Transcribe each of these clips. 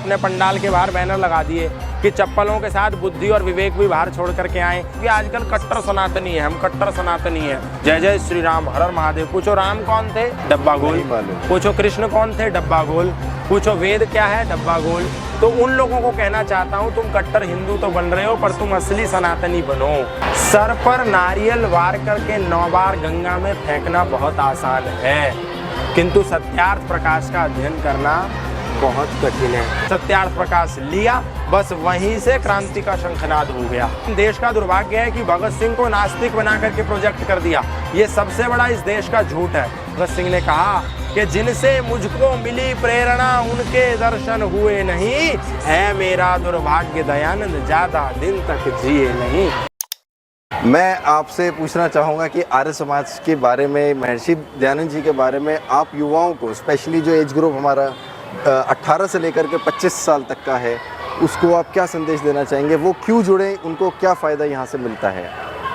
अपने पंडाल के बाहर बैनर लगा दिए कि चप्पलों के साथ बुद्धि और विवेक भी बाहर छोड़ करके आए। कि आजकल कट्टर सनातनी है, हम कट्टर सनातनी है। जय जय श्री राम, हर हर महादेव। पूछो राम कौन थे? डब्बा गोल। पूछो कृष्ण कौन थे? डब्बा गोल। पूछो वेद क्या है? डब्बा गोल। तो उन लोगों को कहना चाहता हूँ, तुम कट्टर हिंदू तो बन रहे हो पर तुम असली सनातनी बनो। सर पर नारियल वार करके 9 बार गंगा में फेंकना बहुत आसान है, किंतु सत्यार्थ प्रकाश का अध्ययन करना बहुत कठिन है। सत्यार्थ प्रकाश लिया, बस वहीं से क्रांति का शंखनाद हो गया। देश का दुर्भाग्य है कि भगत सिंह को नास्तिक बना करके प्रोजेक्ट कर दिया। ये सबसे बड़ा इस देश का झूठ है। भगत सिंह ने कहा कि जिनसे मुझको मिली प्रेरणा उनके दर्शन हुए नहीं, है मेरा दुर्भाग्य दयानंद ज्यादा दिन तक जिए नहीं। मैं आपसे पूछना चाहूँगा कि आर्य समाज के बारे में, महर्षि दयानंद जी के बारे में आप युवाओं को, स्पेशली जो एज ग्रुप हमारा 18 से लेकर के 25 साल तक का है, उसको आप क्या संदेश देना चाहेंगे? वो क्यों जुड़े, उनको क्या फ़ायदा यहाँ से मिलता है?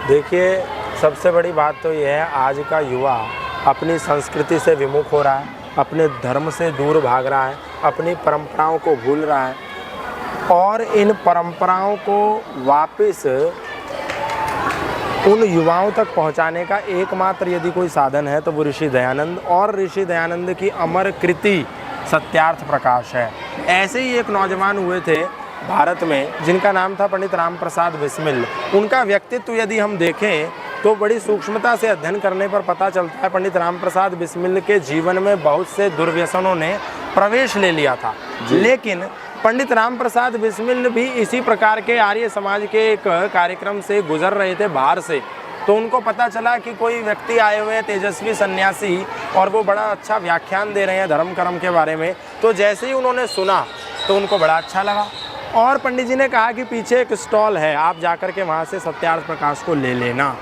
देखिए, सबसे बड़ी बात तो ये है, आज का युवा अपनी संस्कृति से विमुख हो रहा है, अपने धर्म से दूर भाग रहा है, अपनी परंपराओं को भूल रहा है, और इन परंपराओं को वापस उन युवाओं तक पहुंचाने का एकमात्र यदि कोई साधन है तो वो ऋषि दयानंद और ऋषि दयानंद की अमर कृति सत्यार्थ प्रकाश है। ऐसे ही एक नौजवान हुए थे भारत में जिनका नाम था पंडित राम प्रसाद बिस्मिल। उनका व्यक्तित्व यदि हम देखें तो बड़ी सूक्ष्मता से अध्ययन करने पर पता चलता है पंडित राम प्रसाद बिस्मिल के जीवन में बहुत से दुर्व्यसनों ने प्रवेश ले लिया था। लेकिन पंडित राम प्रसाद बिस्मिल भी इसी प्रकार के आर्य समाज के एक कार्यक्रम से गुजर रहे थे बाहर से, तो उनको पता चला कि कोई व्यक्ति आए हुए हैं तेजस्वी सन्यासी और वो बड़ा अच्छा व्याख्यान दे रहे हैं धर्म कर्म के बारे में। तो जैसे ही उन्होंने सुना तो उनको बड़ा अच्छा लगा और पंडित जी ने कहा कि पीछे एक स्टॉल है, आप जाकर के वहाँ से सत्यार्थ प्रकाश को ले लेना।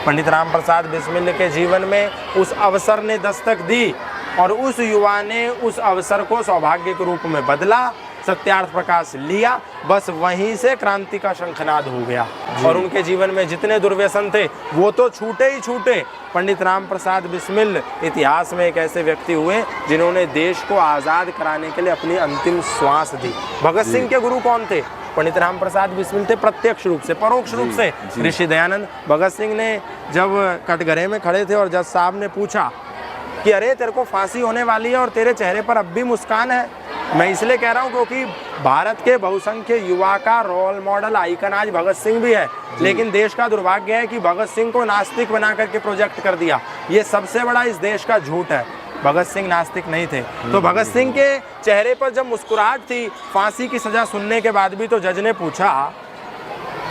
पंडित राम प्रसाद बिस्मिल के जीवन में उस अवसर ने दस्तक दी और उस युवा ने उस अवसर को सौभाग्य के रूप में बदला, सत्यार्थ प्रकाश लिया, बस वहीं से क्रांति का शंखनाद हो गया। और उनके जीवन में जितने दुर्व्यसन थे वो तो छूटे ही छूटे। पंडित राम प्रसाद बिस्मिल इतिहास में एक ऐसे व्यक्ति हुए जिन्होंने देश को आज़ाद कराने के लिए अपनी अंतिम श्वास दी। भगत सिंह के गुरु कौन थे? पंडित राम प्रसाद बिस्मिल थे प्रत्यक्ष रूप से, परोक्ष रूप से ऋषि दयानंद। भगत सिंह ने जब कटघरे में खड़े थे और जज साहब ने पूछा कि अरे तेरे को फांसी होने वाली है और तेरे चेहरे पर अब भी मुस्कान है, मैं इसलिए कह रहा हूँ क्योंकि भारत के बहुसंख्य युवा का रोल मॉडल आइकन आज भगत सिंह भी है। लेकिन देश का दुर्भाग्य है कि भगत सिंह को नास्तिक बना करके प्रोजेक्ट कर दिया। ये सबसे बड़ा इस देश का झूठ है। भगत सिंह नास्तिक नहीं थे। तो भगत सिंह के चेहरे पर जब मुस्कुराहट थी फांसी की सजा सुनने के बाद भी, तो जज ने पूछा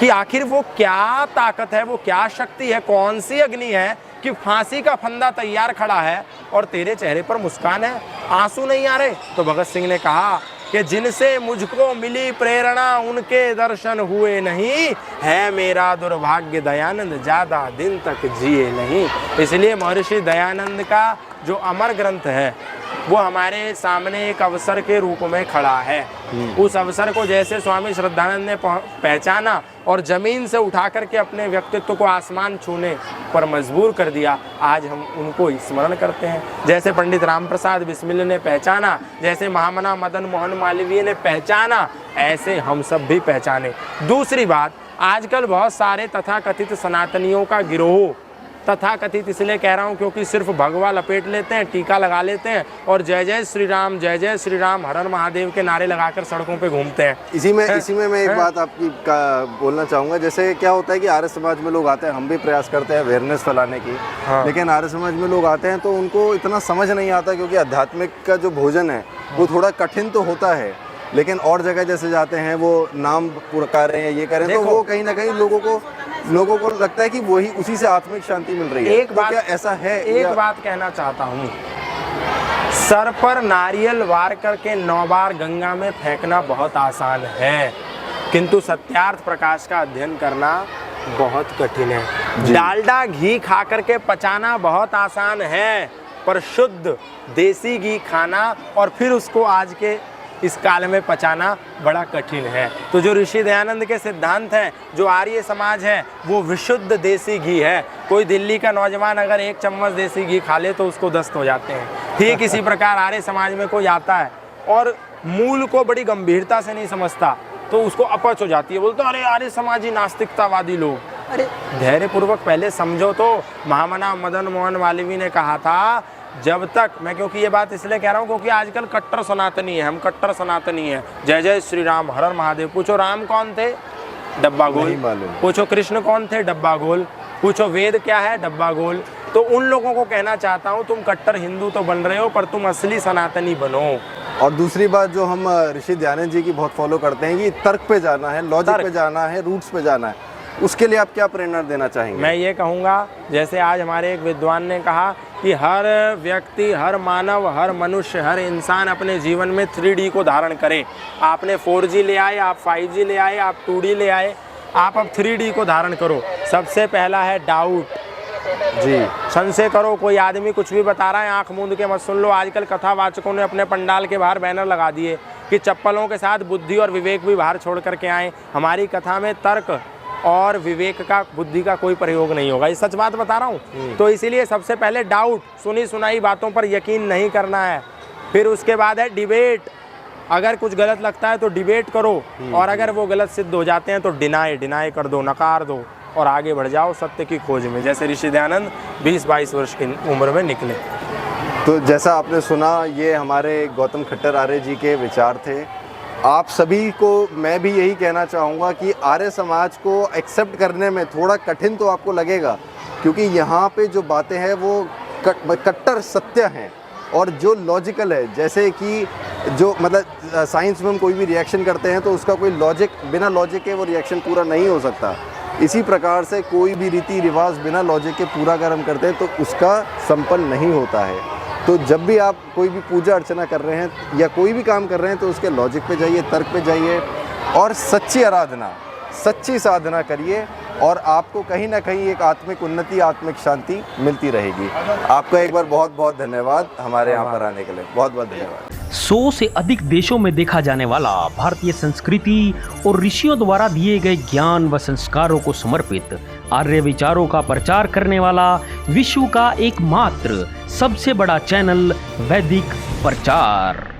कि आखिर वो क्या ताकत है, वो क्या शक्ति है, कौन सी अग्नि है कि फांसी का फंदा तैयार खड़ा है और तेरे चेहरे पर मुस्कान है, आंसू नहीं आ रहे? तो भगत सिंह ने कहा कि जिनसे मुझको मिली प्रेरणा उनके दर्शन हुए नहीं, है मेरा दुर्भाग्य दयानंद ज्यादा दिन तक जिए नहीं। इसलिए महर्षि दयानंद का जो अमर ग्रंथ है वो हमारे सामने एक अवसर के रूप में खड़ा है। उस अवसर को जैसे स्वामी श्रद्धानंद ने पहचाना और जमीन से उठा करके अपने व्यक्तित्व को आसमान छूने पर मजबूर कर दिया, आज हम उनको स्मरण करते हैं। जैसे पंडित राम प्रसाद बिस्मिल ने पहचाना, जैसे महामना मदन मोहन मालवीय ने पहचाना, ऐसे हम सब भी पहचाने। दूसरी बात, आजकल बहुत सारे तथाकथित सनातनियों का गिरोह, तथाकथित इसलिए कह रहा हूँ क्योंकि सिर्फ भगवा लपेट लेते हैं, टीका लगा लेते हैं और जय जय श्री राम, हर हर महादेव के नारे लगाकर सड़कों पे घूमते हैं। इसी में मैं एक बात आपकी बोलना चाहूँगा। जैसे क्या होता है कि आर्य समाज में लोग आते हैं, हम भी प्रयास करते हैं अवेयरनेस फैलाने की, लेकिन आर्य समाज में लोग आते हैं तो उनको इतना समझ नहीं आता, क्योंकि आध्यात्मिक का जो भोजन है वो थोड़ा कठिन तो होता है, लेकिन और जगह जैसे जाते हैं वो नाम पुकार रहे हैं, ये कर रहे हैं, तो वो कहीं ना कहीं लोगों को लगता है कि वही उसी से आत्मिक शांति मिल रही है। एक बात, क्या ऐसा है? एक बात कहना चाहता हूँ, सर पर नारियल वार करके 9 बार गंगा में फेंकना बहुत आसान है, किंतु सत्यार्थ प्रकाश का अध्ययन करना बहुत कठिन है। डालडा घी खा करके पचाना बहुत आसान है, पर शुद्ध देसी घी खाना और फिर उसको आज के इस काल में पचाना बड़ा कठिन है। तो जो ऋषि दयानंद के सिद्धांत हैं, जो आर्य समाज है, वो विशुद्ध देसी घी है। कोई दिल्ली का नौजवान अगर 1 चम्मच देसी घी खा ले तो उसको दस्त हो जाते हैं। ठीक इसी प्रकार आर्य समाज में कोई आता है और मूल को बड़ी गंभीरता से नहीं समझता तो उसको अपच हो जाती है, बोलते अरे आर्य समाजी नास्तिकतावादी लोग। अरे धैर्यपूर्वक पहले समझो। तो महामना मदन मोहन मालवीय ने कहा था, जब तक मैं, क्योंकि ये बात इसलिए कह रहा हूँ क्योंकि आजकल कट्टर सनातनी है, हम कट्टर सनातनी है, जय जय श्री राम, हर हर महादेव। पूछो राम कौन थे? डब्बा गोल। पूछो कृष्ण कौन थे? डब्बा गोल। पूछो वेद क्या है? डब्बा गोल। तो उन लोगों को कहना चाहता हूँ, तुम कट्टर हिंदू तो बन रहे हो पर तुम असली सनातनी बनो। और दूसरी बात जो हम ऋषि दयानंद जी की बहुत फॉलो करते हैं कि तर्क पे जाना है, लॉजिक पे जाना है, रूट्स पे जाना है, उसके लिए आप क्या प्रेरणा देना चाहेंगे? मैं ये कहूँगा, जैसे आज हमारे एक विद्वान ने कहा कि हर व्यक्ति, हर मानव, हर मनुष्य, हर इंसान अपने जीवन में 3D को धारण करे। आपने 4G ले आए, आप 5G ले आए, आप 2D ले आए, आप अब 3D को धारण करो। सबसे पहला है डाउट जी, संशय करो। कोई आदमी कुछ भी बता रहा है, आंख मूंद के मत सुन लो। आजकल कथावाचकों ने अपने पंडाल के बाहर बैनर लगा दिए कि चप्पलों के साथ बुद्धि और विवेक भी बाहर छोड़ करके आए। हमारी कथा में तर्क और विवेक का, बुद्धि का कोई प्रयोग नहीं होगा, ये सच बात बता रहा हूँ। तो इसीलिए सबसे पहले डाउट, सुनी सुनाई बातों पर यकीन नहीं करना है। फिर उसके बाद है डिबेट। अगर कुछ गलत लगता है तो डिबेट करो, और अगर वो गलत सिद्ध हो जाते हैं तो डिनाई कर दो, नकार दो और आगे बढ़ जाओ सत्य की खोज में, जैसे ऋषि दयानंद 20-22 वर्ष की उम्र में निकले। तो जैसा आपने सुना, ये हमारे गौतम खट्टर आर्य जी के विचार थे। आप सभी को मैं भी यही कहना चाहूँगा कि आर्य समाज को एक्सेप्ट करने में थोड़ा कठिन तो आपको लगेगा, क्योंकि यहाँ पे जो बातें हैं वो कट्टर सत्य हैं और जो लॉजिकल है। जैसे कि जो मतलब साइंस में हम कोई भी रिएक्शन करते हैं तो उसका कोई लॉजिक, बिना लॉजिक के वो रिएक्शन पूरा नहीं हो सकता। इसी प्रकार से कोई भी रीति रिवाज बिना लॉजिक के पूरा अगर हम करते हैं तो उसका संपन्न नहीं होता है। तो जब भी आप कोई भी पूजा अर्चना कर रहे हैं या कोई भी काम कर रहे हैं तो उसके लॉजिक पे जाइए, तर्क पे जाइए और सच्ची आराधना, सच्ची साधना करिए और आपको कहीं ना कहीं एक आत्मिक उन्नति, आत्मिक शांति मिलती रहेगी। आपका एक बार बहुत बहुत धन्यवाद हमारे यहाँ पर आने के लिए, बहुत बहुत धन्यवाद। 100 से अधिक देशों में देखा जाने वाला भारतीय संस्कृति और ऋषियों द्वारा दिए गए ज्ञान व संस्कारों को समर्पित आर्य विचारों का प्रचार करने वाला विश्व का एकमात्र सबसे बड़ा चैनल वैदिक प्रचार।